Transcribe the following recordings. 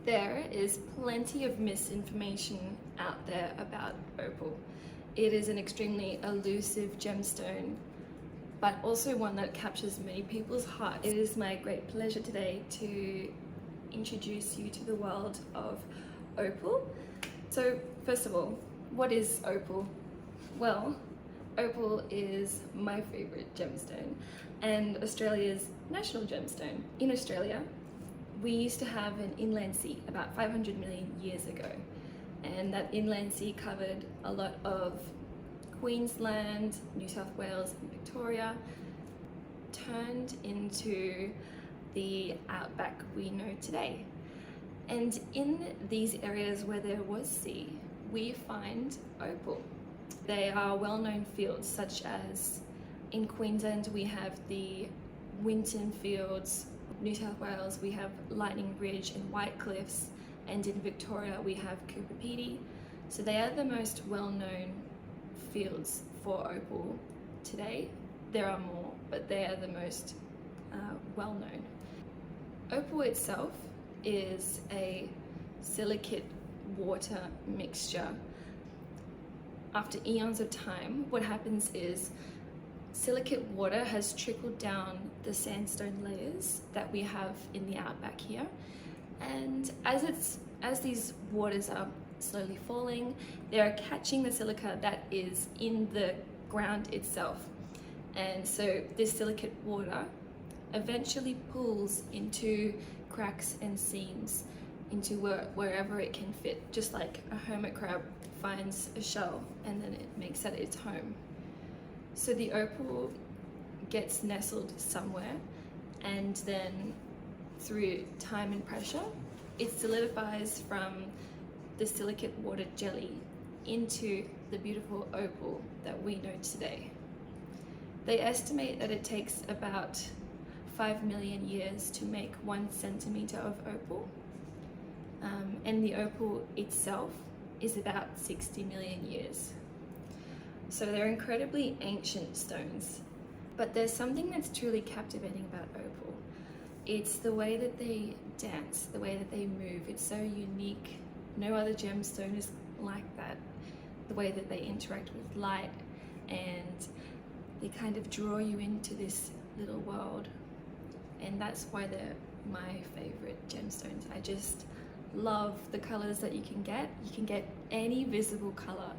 There is plenty of misinformation out there about opal. It is an extremely elusive gemstone, but also one that captures many people's hearts. It is my great pleasure today to introduce you to the world of opal. So first of all, what is opal? Well, opal is my favorite gemstone and Australia's national gemstone. In Australia, we used to have an inland sea about 500 million years ago, and that inland sea covered a lot of Queensland, New South Wales and Victoria, turned into the outback we know today. And in these areas where there was sea, we find opal. They are well-known fields, such as in Queensland we have the Winton Fields, New South Wales we have Lightning Ridge and White Cliffs, and in Victoria we have Cooper Pedy. So they are the most well-known fields for opal today. There are more, but they are the most well-known. Opal itself is a silicate water mixture. After eons of time, what happens is silicate water has trickled down the sandstone layers that we have in the outback here, and as these waters are slowly falling, they are catching the silica that is in the ground itself, and so this silicate water eventually pulls into cracks and seams into wherever it can fit, just like a hermit crab finds a shell and then it makes that its home. So the opal gets nestled somewhere, and then through time and pressure, it solidifies from the silicate water jelly into the beautiful opal that we know today. They estimate that it takes about 5 million years to make 1 centimeter of opal, and the opal itself is about 60 million years. So they're incredibly ancient stones, but there's something that's truly captivating about opal. It's the way that they dance, the way that they move. It's so unique. No other gemstone is like that. The way that they interact with light, and they kind of draw you into this little world. And that's why they're my favorite gemstones. I just love the colors that you can get. You can get any visible color.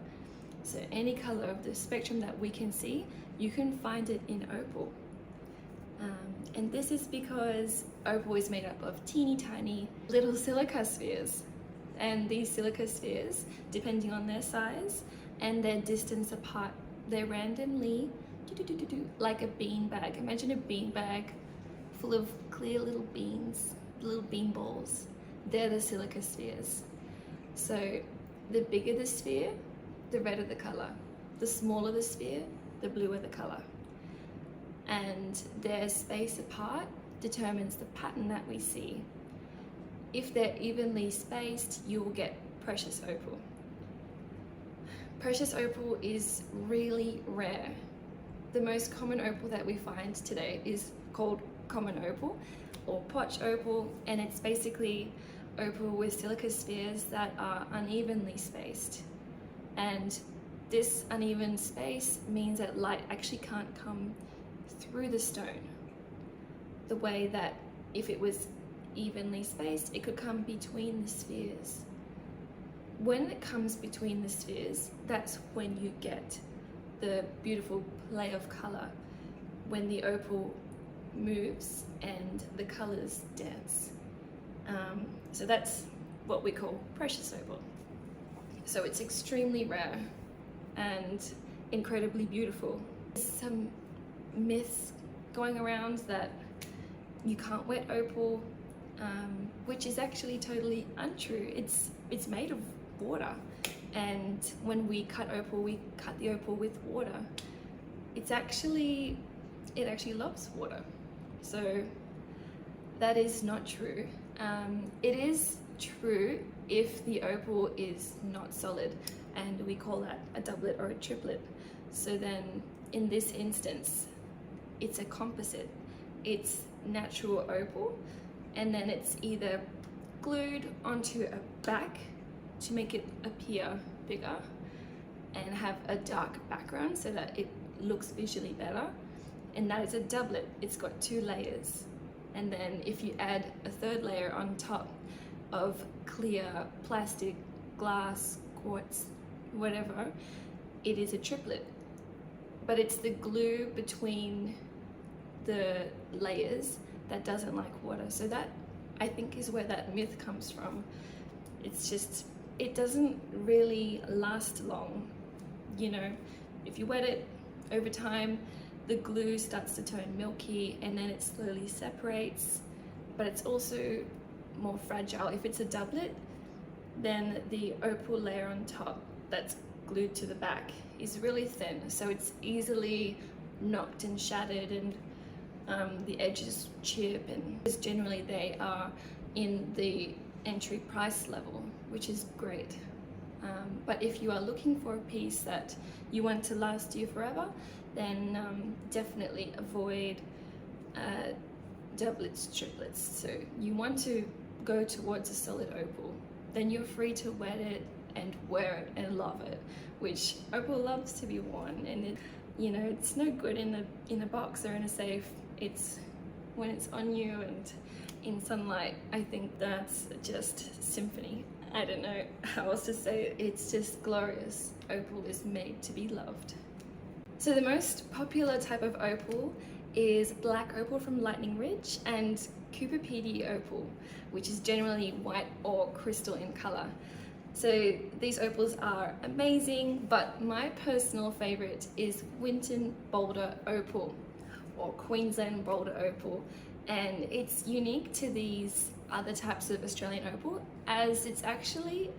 So any color of the spectrum that we can see, you can find it in opal. And this is because opal is made up of teeny tiny little silica spheres. And these silica spheres, depending on their size and their distance apart, they're randomly, like a bean bag. Imagine a bean bag full of clear little beans, little bean balls. They're the silica spheres. So the bigger the sphere, the redder the color. The smaller the sphere, the bluer the color. And their space apart determines the pattern that we see. If they're evenly spaced, you will get precious opal. Precious opal is really rare. The most common opal that we find today is called common opal or potch opal, and it's basically opal with silica spheres that are unevenly spaced. And this uneven space means that light actually can't come through the stone the way that if it was evenly spaced, it could come between the spheres. When it comes between the spheres, that's when you get the beautiful play of color, when the opal moves and the colors dance. So that's what we call precious opal. So it's extremely rare and incredibly beautiful. There's some myths going around that you can't wet opal, which is actually totally untrue. It's made of water, and when we cut opal, we cut the opal with water. It actually loves water. So that is not true. It is true if the opal is not solid, and we call that a doublet or a triplet. So then in this instance, it's a composite. It's natural opal, and then it's either glued onto a back to make it appear bigger and have a dark background so that it looks visually better. And that is a doublet. It's got 2 layers. And then if you add a 3rd layer on top of clear plastic, glass, quartz, whatever, it is a triplet. But it's the glue between the layers that doesn't like water. So that, I think, is where that myth comes from. It's just, it doesn't really last long. You know, if you wet it over time, the glue starts to turn milky and then it slowly separates, but it's also more fragile. If it's a doublet, then the opal layer on top that's glued to the back is really thin, so it's easily knocked and shattered, and the edges chip, and generally they are in the entry price level, which is great. But if you are looking for a piece that you want to last you forever, then definitely avoid doublets, triplets. So you want to go towards a solid opal. Then you're free to wet it and wear it and love it, which opal loves to be worn. And it, you know, it's no good in a box or in a safe. It's when it's on you and in sunlight. I think that's just symphony. I don't know how else to say it. It's just glorious. Opal is made to be loved. So the most popular type of opal is black opal from Lightning Ridge and Cooper PD opal, which is generally white or crystal in color. So these opals are amazing, but my personal favorite is Winton Boulder opal, or Queensland Boulder opal, and it's unique to these other types of Australian opal as it's actually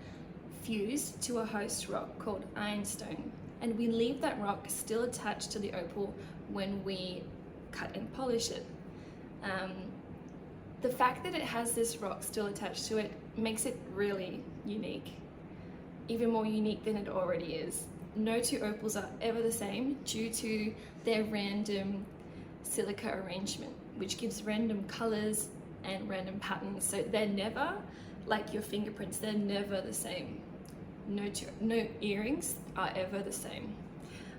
fused to a host rock called ironstone, and we leave that rock still attached to the opal when we cut and polish it. The fact that it has this rock still attached to it makes it really unique, even more unique than it already is. No 2 opals are ever the same due to their random silica arrangement, which gives random colors and random patterns. So they're never like your fingerprints, they're never the same. No earrings are ever the same.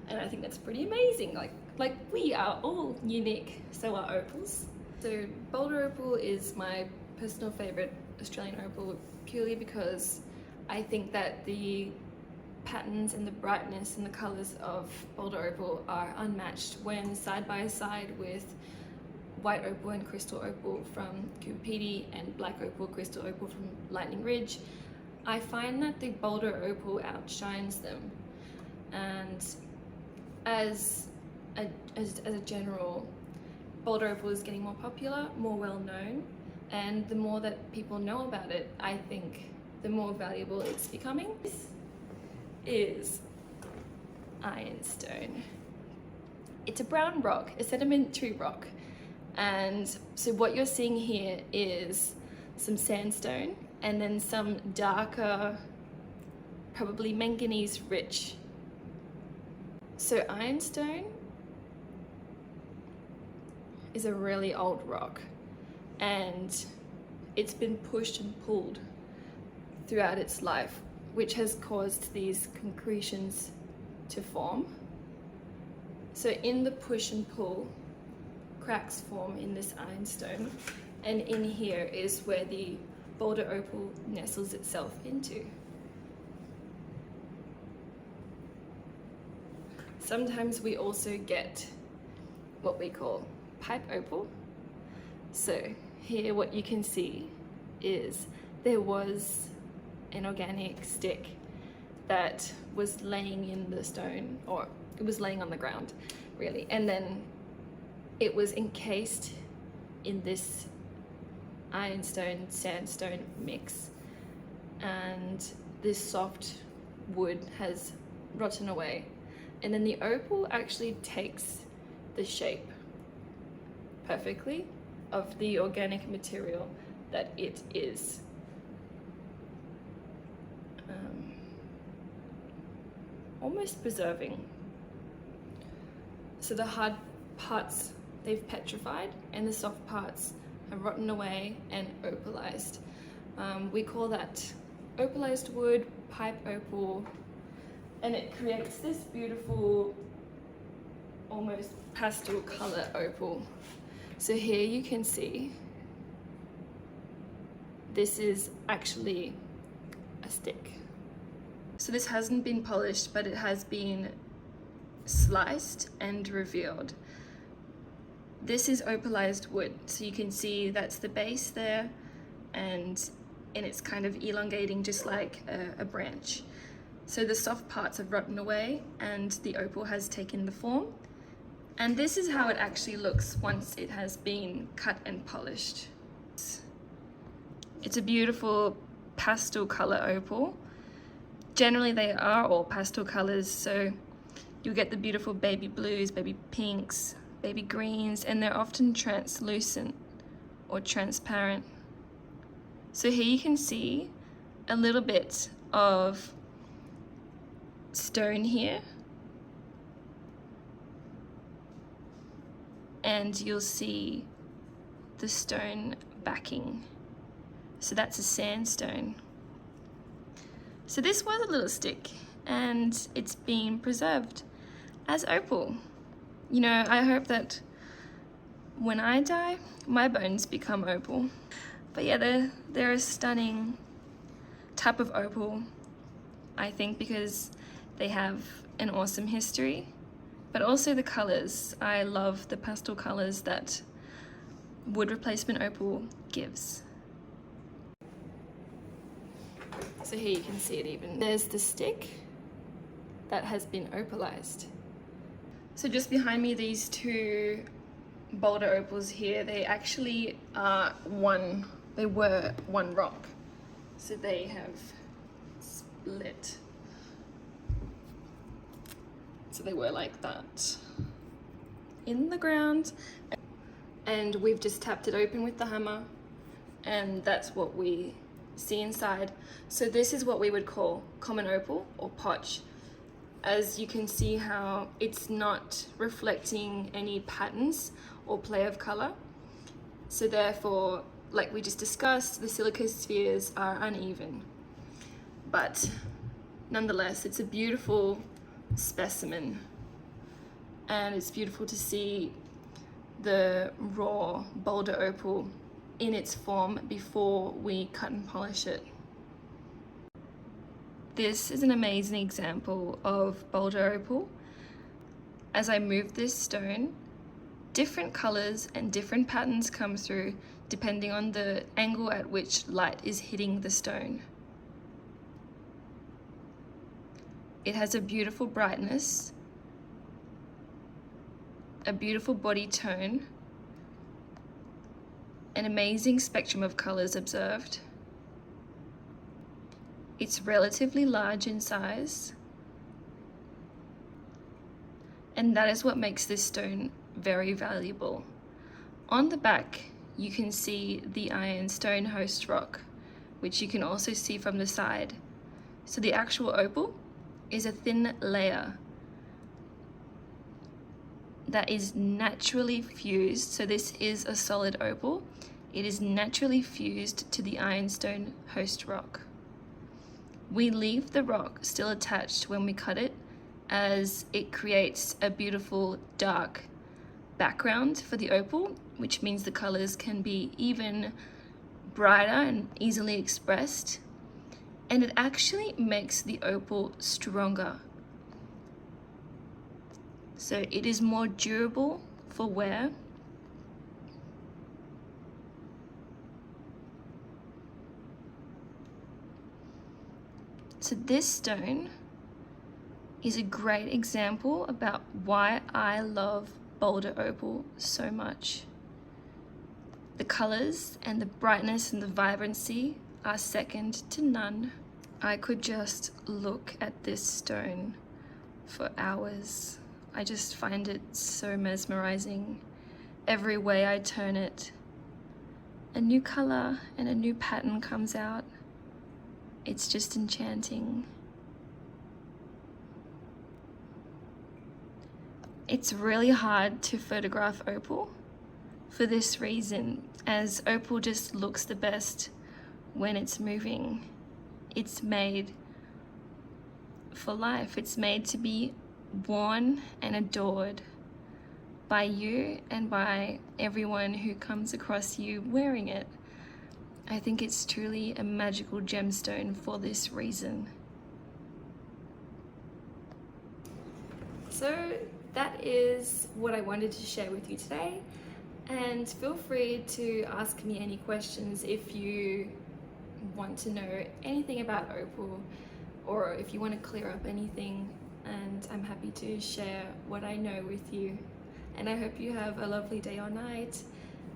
And I think that's pretty amazing. Like we are all unique, so are opals. So Boulder opal is my personal favorite Australian opal, purely because I think that the patterns and the brightness and the colors of Boulder opal are unmatched when side by side with white opal and crystal opal from Cooper PD and black opal, crystal opal from Lightning Ridge. I find that the Boulder opal outshines them, and as a general, Boulder opal is getting more popular, more well known, and the more that people know about it, I think the more valuable it's becoming. This is ironstone. It's a brown rock, a sedimentary rock, and so what you're seeing here is some sandstone and then some darker, probably manganese rich. So ironstone is a really old rock, and it's been pushed and pulled throughout its life, which has caused these concretions to form. So in the push and pull, cracks form in this ironstone, and in here is where the Boulder opal nestles itself into. Sometimes we also get what we call pipe opal. So here what you can see is there was an organic stick that was laying in the stone, or it was laying on the ground really, and then it was encased in this ironstone sandstone mix, and this soft wood has rotten away, and then the opal actually takes the shape perfectly of the organic material that it is. Almost preserving. So the hard parts they've petrified and the soft parts have rotten away and opalized. We call that opalized wood, pipe opal, and it creates this beautiful, almost pastel color opal. So here you can see, this is actually a stick. So this hasn't been polished, but it has been sliced and revealed. This is opalized wood, so you can see that's the base there, and it's kind of elongating just like a branch. So the soft parts have rotten away and the opal has taken the form. And this is how it actually looks once it has been cut and polished. It's a beautiful pastel color opal. Generally they are all pastel colors, so you'll get the beautiful baby blues, baby pinks, baby greens, and they're often translucent or transparent. So here you can see a little bit of stone here, and you'll see the stone backing. So that's a sandstone. So this was a little stick, and it's been preserved as opal. You know, I hope that when I die, my bones become opal. But yeah, they're a stunning type of opal, I think, because they have an awesome history, but also the colors. I love the pastel colors that wood replacement opal gives. So here you can see it even. There's the stick that has been opalized. So just behind me, these two boulder opals here, they actually are they were one rock. So they have split. So they were like that in the ground, and we've just tapped it open with the hammer, and that's what we see inside. So this is what we would call common opal or potch. As you can see how it's not reflecting any patterns or play of color. So therefore, like we just discussed, the silica spheres are uneven. But nonetheless, it's a beautiful specimen, and it's beautiful to see the raw boulder opal in its form before we cut and polish it. This is an amazing example of boulder opal. As I move this stone, different colors and different patterns come through depending on the angle at which light is hitting the stone. It has a beautiful brightness, a beautiful body tone, an amazing spectrum of colors observed. It's relatively large in size, and that is what makes this stone very valuable. On the back, you can see the ironstone host rock, which you can also see from the side. So the actual opal is a thin layer that is naturally fused. So this is a solid opal. It is naturally fused to the ironstone host rock. We leave the rock still attached when we cut it, as it creates a beautiful dark background for the opal, which means the colors can be even brighter and easily expressed. And it actually makes the opal stronger. So it is more durable for wear. So this stone is a great example about why I love boulder opal so much. The colors and the brightness and the vibrancy are second to none. I could just look at this stone for hours. I just find it so mesmerizing. Every way I turn it, a new color and a new pattern comes out. It's just enchanting. It's really hard to photograph opal for this reason, as opal just looks the best when it's moving. It's made for life. It's made to be worn and adored by you and by everyone who comes across you wearing it. I think it's truly a magical gemstone for this reason. So that is what I wanted to share with you today, and feel free to ask me any questions if you want to know anything about Opal, or if you want to clear up anything, and I'm happy to share what I know with you. And I hope you have a lovely day or night,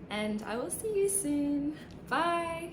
and I will see you soon. Bye!